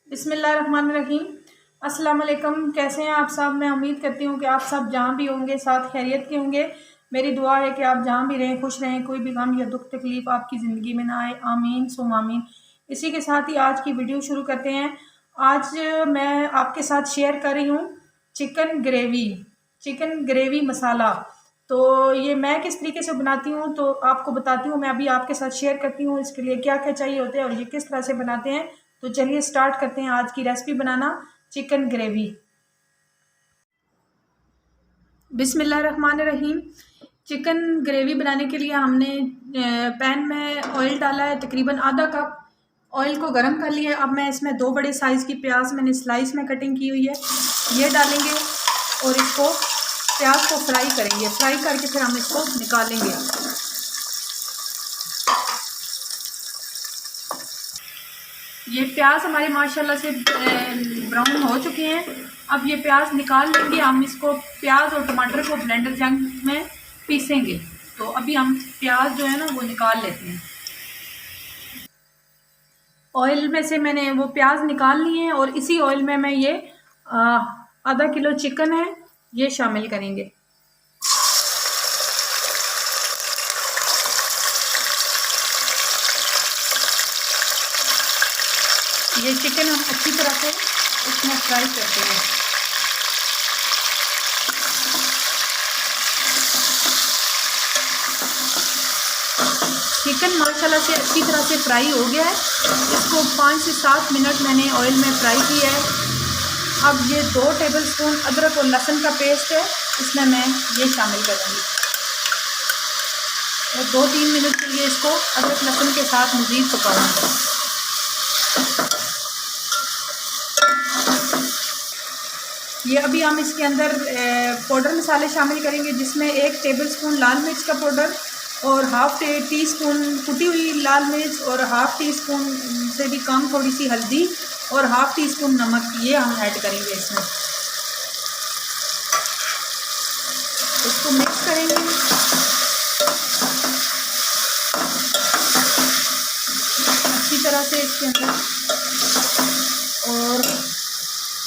बिस्मिल्लाहिर्रहमानिर्रहीम। अस्सलाम वालेकुम। कैसे हैं आप सब? मैं उम्मीद करती हूँ कि आप सब जहाँ भी होंगे साथ खैरियत के होंगे। मेरी दुआ है कि आप जहाँ भी रहें खुश रहें, कोई भी गम या दुख तकलीफ़ आपकी ज़िंदगी में ना आए। आमीन सुम आमीन। इसी के साथ ही आज की वीडियो शुरू करते हैं। आज मैं आपके साथ शेयर कर रही हूँ चिकन ग्रेवी मसाला। तो ये मैं किस तरीके से बनाती हूँ तो आपको बताती हूँ। मैं अभी आपके साथ शेयर करती हूँ इसके लिए क्या क्या चाहिए होते हैं और ये किस तरह से बनाते हैं। तो चलिए स्टार्ट करते हैं आज की रेसिपी बनाना चिकन ग्रेवी। बिस्मिल्लाहिर्रहमानिर्रहीम। चिकन ग्रेवी बनाने के लिए हमने पैन में ऑयल डाला है, तकरीबन आधा कप ऑयल को गर्म कर लिया है। अब मैं इसमें 2 बड़े साइज़ की प्याज मैंने स्लाइस में कटिंग की हुई है, ये डालेंगे और इसको प्याज को फ्राई करेंगे। फ्राई करके फिर हम इसको निकालेंगे। ये प्याज हमारे माशाल्लाह से ब्राउन हो चुके हैं। अब ये प्याज निकाल लेंगे। हम इसको प्याज और टमाटर को ब्लेंडर जार में पीसेंगे। तो अभी हम प्याज जो है ना वो निकाल लेते हैं। ऑयल में से मैंने वो प्याज निकाल लिए हैं और इसी ऑयल में मैं ये आधा किलो चिकन है ये शामिल करेंगे। ये चिकन हम अच्छी तरह से इसमें फ्राई करते हैं। चिकन माशाल्लाह से अच्छी तरह से फ्राई हो गया है। इसको 5 से 7 मिनट मैंने ऑयल में फ्राई किया है। अब ये 2 टेबलस्पून अदरक और लहसुन का पेस्ट है, इसमें मैं ये शामिल करूँगी और 2-3 मिनट के लिए इसको अदरक लहसुन के साथ मज़ीद पकाऊँगी। ये अभी हम इसके अंदर पाउडर मसाले शामिल करेंगे, जिसमें 1 टेबलस्पून लाल मिर्च का पाउडर और हाफ़ टी स्पून कुटी हुई लाल मिर्च और हाफ़ टी स्पून से भी कम थोड़ी सी हल्दी और हाफ़ टी स्पून नमक, ये हम ऐड करेंगे इसमें। इसको मिक्स करेंगे। अच्छी तरह से इसके अंदर और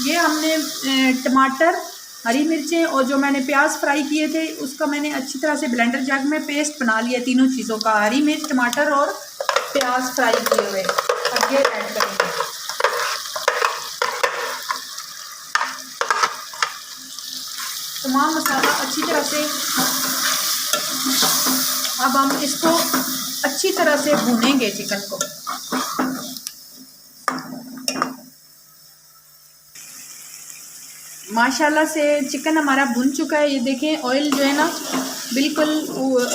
ये हमने टमाटर, हरी मिर्चें और जो मैंने प्याज फ्राई किए थे उसका मैंने अच्छी तरह से ब्लेंडर जग में पेस्ट बना लिया। तीनों चीज़ों का, हरी मिर्च, टमाटर और प्याज फ्राई किए हुए, अब ये ऐड करेंगे। तमाम मसाला अच्छी तरह से, अब हम इसको अच्छी तरह से भूनेंगे चिकन को। माशाल्लाह से चिकन हमारा भुन चुका है। ये देखें ऑयल जो है ना बिल्कुल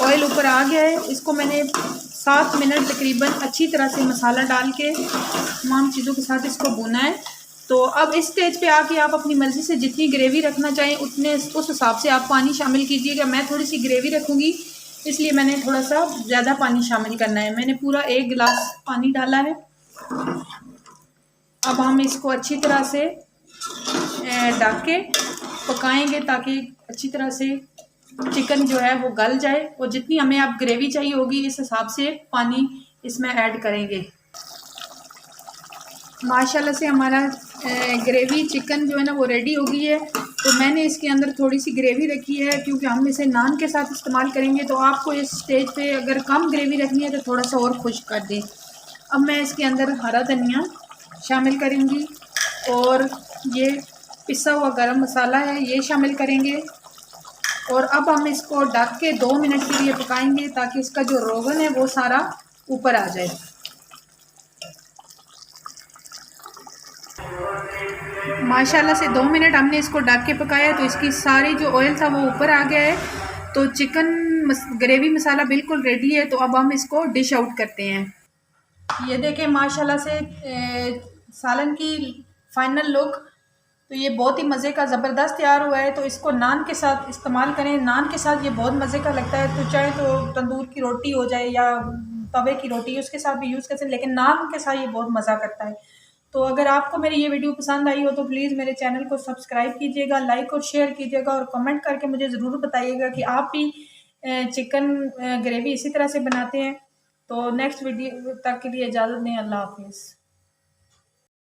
ऑयल ऊपर आ गया है। इसको मैंने 7 मिनट तकरीबन अच्छी तरह से मसाला डाल के तमाम चीज़ों के साथ इसको भुना है। तो अब इस स्टेज पे आके आप अपनी मर्ज़ी से जितनी ग्रेवी रखना चाहें उतने उस हिसाब से आप पानी शामिल कीजिएगा। मैं थोड़ी सी ग्रेवी रखूँगी इसलिए मैंने थोड़ा सा ज़्यादा पानी शामिल करना है। मैंने पूरा 1 गिलास पानी डाला है। अब हम इसको अच्छी तरह से ढक के पकाएंगे ताकि अच्छी तरह से चिकन जो है वो गल जाए और जितनी हमें अब ग्रेवी चाहिए होगी इस हिसाब से पानी इसमें ऐड करेंगे। माशाल्लाह से हमारा ग्रेवी चिकन जो है ना वो रेडी हो गई है। तो मैंने इसके अंदर थोड़ी सी ग्रेवी रखी है क्योंकि हम इसे नान के साथ इस्तेमाल करेंगे। तो आपको इस स्टेज पे अगर कम ग्रेवी रखनी है तो थोड़ा सा और खुश कर दें। अब मैं इसके अंदर हरा धनिया शामिल करूँगी और ये पिसा हुआ गरम मसाला है ये शामिल करेंगे। और अब हम इसको ढक के 2 मिनट के लिए पकाएंगे ताकि इसका जो रोगन है वो सारा ऊपर आ जाए। माशाल्लाह से 2 मिनट हमने इसको ढक के पकाया तो इसकी सारी जो ऑयल था वो ऊपर आ गया है। तो चिकन ग्रेवी मसाला बिल्कुल रेडी है। तो अब हम इसको डिश आउट करते हैं। ये देखें माशाल्लाह से सालन की फाइनल लुक। तो ये बहुत ही मज़े का ज़बरदस्त तैयार हुआ है। तो इसको नान के साथ इस्तेमाल करें, नान के साथ ये बहुत मज़े का लगता है। तो चाहे तो तंदूर की रोटी हो जाए या तवे की रोटी उसके साथ भी यूज़ कर सकते हैं, लेकिन नान के साथ ये बहुत मज़ा करता है। तो अगर आपको मेरी ये वीडियो पसंद आई हो तो प्लीज़ मेरे चैनल को सब्सक्राइब कीजिएगा, लाइक और शेयर कीजिएगा और कमेंट करके मुझे ज़रूर बताइएगा कि आप भी चिकन ग्रेवी इसी तरह से बनाते हैं। तो नेक्स्ट वीडियो तक के लिए इजाज़त दें। अल्लाह हाफिज़।